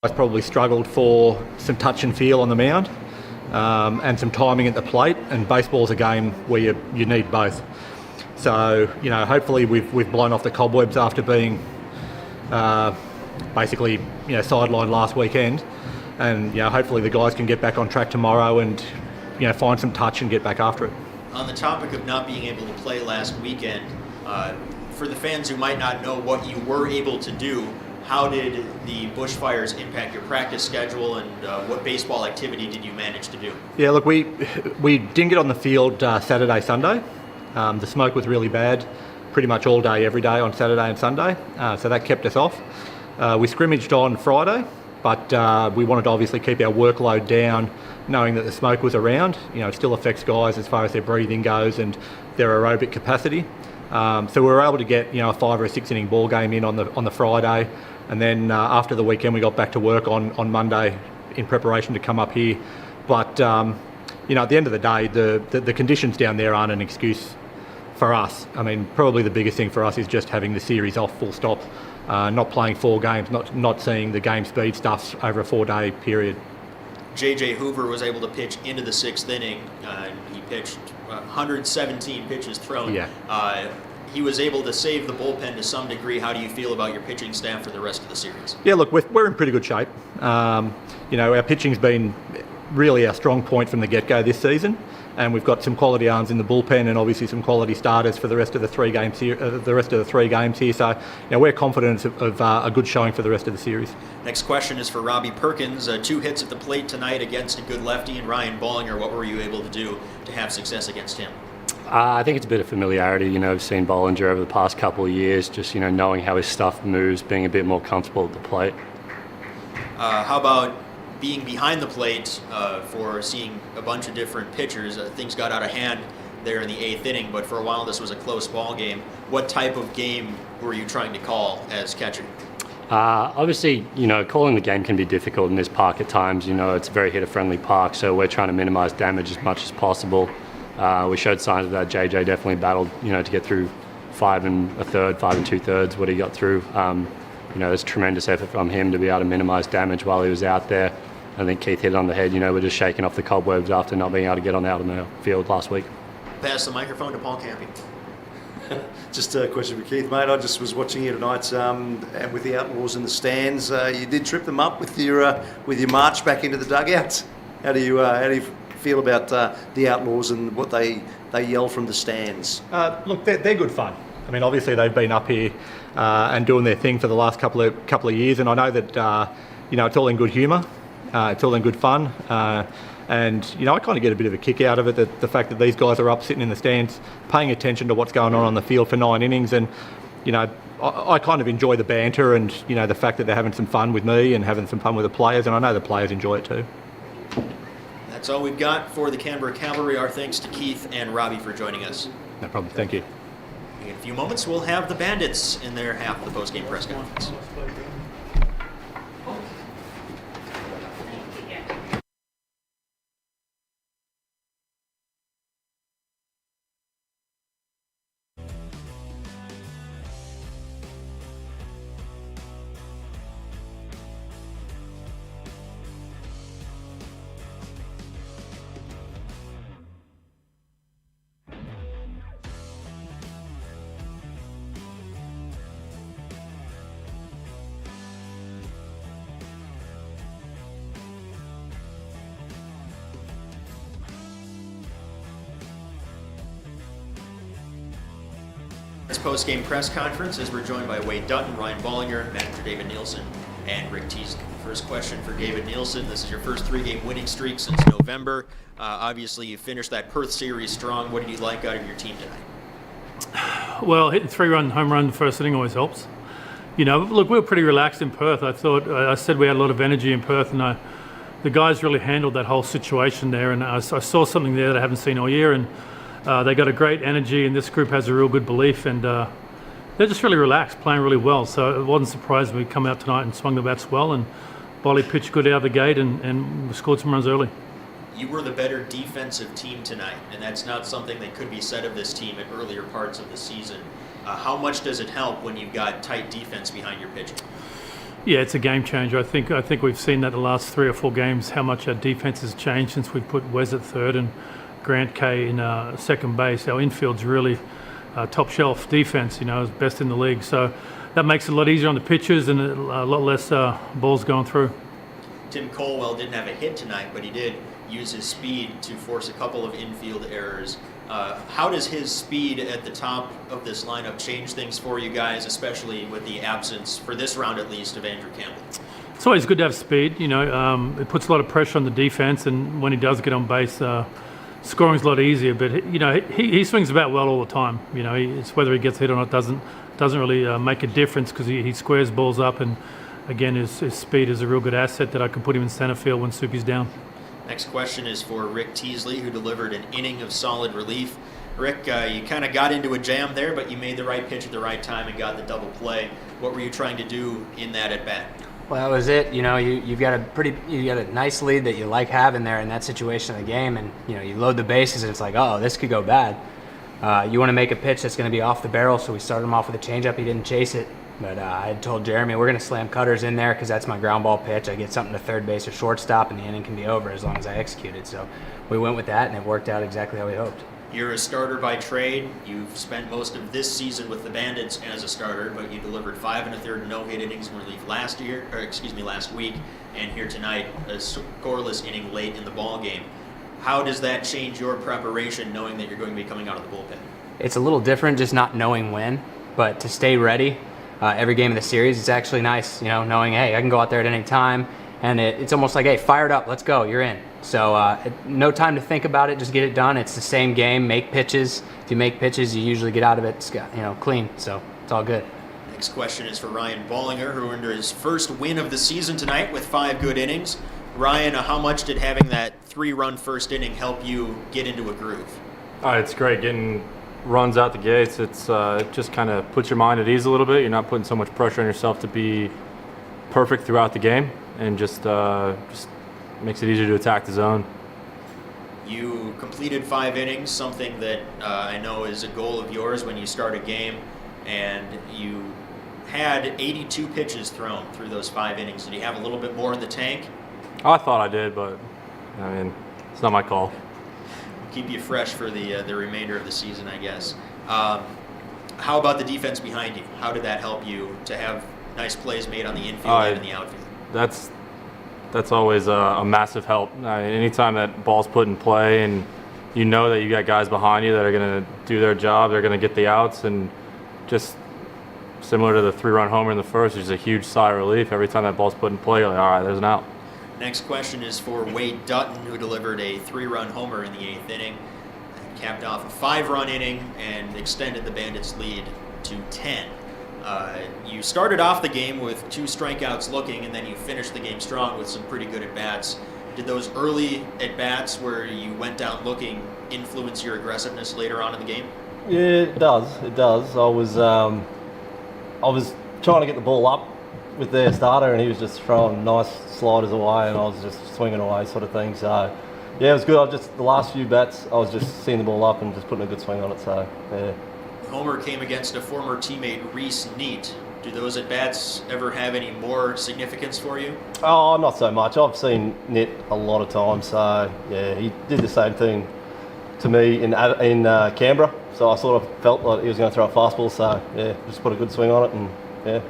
I probably struggled for some touch and feel on the mound and some timing at the plate, and baseball's a game where you need both. So, hopefully we've blown off the cobwebs after being basically sidelined last weekend, and hopefully the guys can get back on track tomorrow and find some touch and get back after it. On the topic of not being able to play last weekend, for the fans who might not know what you were able to do, how did the bushfires impact your practice schedule, and what baseball activity did you manage to do? Yeah, look, we didn't get on the field Saturday, Sunday. The smoke was really bad pretty much all day, every day on Saturday and Sunday, so that kept us off. We scrimmaged on Friday, but we wanted to obviously keep our workload down, knowing that the smoke was around. It still affects guys as far as their breathing goes and their aerobic capacity. So we were able to get a 5 or a 6 inning ball game in on the Friday, and then after the weekend we got back to work on Monday in preparation to come up here. But at the end of the day, the conditions down there aren't an excuse for us. I mean, probably the biggest thing for us is just having the series off, full stop. Not playing 4 games, not seeing the game speed stuff over a 4-day period. J.J. Hoover was able to pitch into the 6th inning. He pitched 117 pitches thrown. Yeah. He was able to save the bullpen to some degree. How do you feel about your pitching staff for the rest of the series? Yeah, look, we're in pretty good shape. Our pitching's been really our strong point from the get-go this season, and we've got some quality arms in the bullpen and obviously some quality starters for the rest of the 3 games here. So, we're confident of a good showing for the rest of the series. Next question is for Robbie Perkins. 2 hits at the plate tonight against a good lefty and Ryan Bollinger. What were you able to do to have success against him? I think it's a bit of familiarity. I've seen Bollinger over the past couple of years, just knowing how his stuff moves, being a bit more comfortable at the plate. How about being behind the plate for seeing a bunch of different pitchers? Things got out of hand there in the 8th inning, but for a while this was a close ball game. What type of game were you trying to call as catcher? Obviously, calling the game can be difficult in this park at times. It's a very hitter-friendly park, so we're trying to minimize damage as much as possible. We showed signs of that. JJ definitely battled, to get through 5 1/3, 5 2/3, what he got through. There's tremendous effort from him to be able to minimize damage while he was out there. I think Keith hit it on the head. We're just shaking off the cobwebs after not being able to get out of the field last week. Pass the microphone to Paul Campy. Just a question for Keith, mate. I just was watching you tonight, and with the Outlaws in the stands, you did trip them up with your march back into the dugout. How do you feel about the Outlaws and what they yell from the stands? Look, they're good fun. I mean, obviously they've been up here and doing their thing for the last couple of years, and I know that it's all in good humour, it's all in good fun, and I kind of get a bit of a kick out of it, that the fact that these guys are up sitting in the stands, paying attention to what's going on the field for 9 innings, and I kind of enjoy the banter and the fact that they're having some fun with me and having some fun with the players, and I know the players enjoy it too. That's all we've got for the Canberra Calvary. Our thanks to Keith and Robbie for joining us. No problem. Thank you. In a few moments, we'll have the Bandits in their half of the post-game press conference. This post-game press conference as we're joined by Wade Dutton, Ryan Bollinger, manager David Nielsen, and Rick Teasley. First question for David Nielsen. This is your first 3-game winning streak since November. Obviously, you finished that Perth series strong. What did you like out of your team tonight? Well, hitting 3-run home run the first inning always helps. Look, we were pretty relaxed in Perth. I said we had a lot of energy in Perth, and the guys really handled that whole situation there. And I saw something there that I haven't seen all year, and they got a great energy, and this group has a real good belief, and they're just really relaxed, playing really well. So it wasn't surprising we come out tonight and swung the bats well, and Bolly pitched good out of the gate, and we scored some runs early. You were the better defensive team tonight, and that's not something that could be said of this team at earlier parts of the season. How much does it help when you've got tight defense behind your pitching? Yeah, it's a game changer. I think we've seen that the last 3 or 4 games, how much our defense has changed since we put Wes at third and Grant K in second base. Our infield's really top shelf defense, is best in the league. So that makes it a lot easier on the pitches and a lot less balls going through. Tim Colwell didn't have a hit tonight, but he did use his speed to force a couple of infield errors. How does his speed at the top of this lineup change things for you guys, especially with the absence, for this round at least, of Andrew Campbell? It's always good to have speed. It puts a lot of pressure on the defense, and when he does get on base, scoring's a lot easier. But he swings about well all the time. It's whether he gets hit or not doesn't really make a difference because he squares balls up, and again, his speed is a real good asset that I can put him in center field when Soupy's down. Next question is for Rick Teasley, who delivered an inning of solid relief. Rick, you kind of got into a jam there, but you made the right pitch at the right time and got the double play. What were you trying to do in that at bat? Well, that was it. You've got a nice lead that you like having there in that situation of the game, and you load the bases and it's like, oh, this could go bad. You want to make a pitch that's going to be off the barrel, so we started him off with a changeup. He didn't chase it, but I had told Jeremy we're going to slam cutters in there because that's my ground ball pitch. I get something to third base or shortstop, and the inning can be over as long as I execute it. So we went with that, and it worked out exactly how we hoped. You're a starter by trade. You've spent most of this season with the Bandits as a starter, but you delivered 5 1/3 no-hit innings in relief last week, and here tonight a scoreless inning late in the ball game. How does that change your preparation, knowing that you're going to be coming out of the bullpen? It's a little different, just not knowing when, but to stay ready every game of the series, it's actually nice, knowing, hey, I can go out there at any time, and it's almost like, hey, fired up, let's go, you're in. So no time to think about it, just get it done. It's the same game, make pitches. If you make pitches, you usually get out of it, clean, so it's all good. Next question is for Ryan Ballinger, who earned his first win of the season tonight with 5 good innings. Ryan, how much did having that 3-run first inning help you get into a groove? It's great getting runs out the gates. It just kind of puts your mind at ease a little bit. You're not putting so much pressure on yourself to be perfect throughout the game, and just makes it easier to attack the zone. You completed 5 innings, something that I know is a goal of yours when you start a game, and you had 82 pitches thrown through those 5 innings. Did you have a little bit more in the tank? I thought I did, but it's not my call. Keep you fresh for the remainder of the season, I guess. How about the defense behind you? How did that help you to have nice plays made on the infield and in the outfield? That's always a massive help. Anytime that ball's put in play and you know that you got guys behind you that are going to do their job, they're going to get the outs, and just similar to the 3-run homer in the first, there's a huge sigh of relief. Every time that ball's put in play, you're like, all right, there's an out. Next question is for Wade Dutton, who delivered a 3-run homer in the 8th inning, capped off a 5-run inning, and extended the Bandits' lead to 10. You started off the game with 2 strikeouts looking, and then you finished the game strong with some pretty good at-bats. Did those early at-bats where you went down looking influence your aggressiveness later on in the game? Yeah, it does. It does. I was trying to get the ball up with their starter, and he was just throwing nice sliders away, and I was just swinging away, sort of thing. So, yeah, it was good. The last few bats, I was just seeing the ball up and just putting a good swing on it. So, yeah. Homer came against a former teammate, Reese Neat. Do those at-bats ever have any more significance for you? Oh, not so much. I've seen Nit a lot of times. So, yeah, he did the same thing to me in Canberra. So I sort of felt like he was going to throw a fastball. So, yeah, just put a good swing on it, and yeah.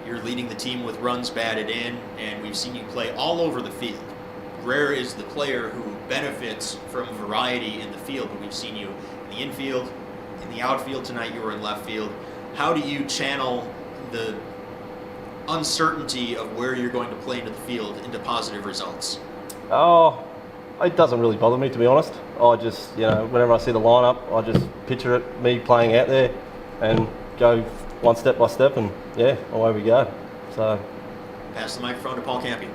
You're leading the team with runs batted in, and we've seen you play all over the field. Rare is the player who benefits from variety in the field, but we've seen you in the infield, in the outfield. Tonight you were in left field. How do you channel the uncertainty of where you're going to play into the field into positive results? Oh, it doesn't really bother me, to be honest. I just, whenever I see the lineup, I just picture it, me playing out there, and go one step by step, and yeah, away we go. So, pass the microphone to Paul Campion.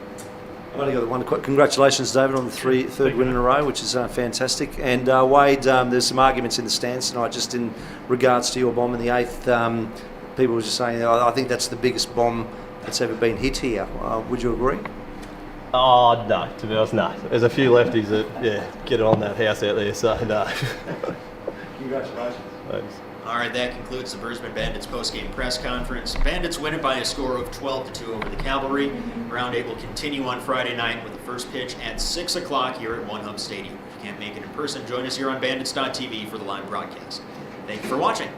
I've only got one quick. Congratulations, David, on the third win in a row, which is fantastic. And Wade, there's some arguments in the stands tonight, just in regards to your bomb in the 8th. People were just saying, I think that's the biggest bomb that's ever been hit here. Would you agree? Oh, no, to be honest, no. There's a few lefties that, get it on that house out there, so no. Congratulations. Thanks. All right, that concludes the Brisbane Bandits post-game press conference. Bandits win it by a score of 12-2 over the Cavalry. Round 8 will continue on Friday night with the first pitch at 6 o'clock here at One Hub Stadium. If you can't make it in person, join us here on Bandits.tv for the live broadcast. Thank you for watching.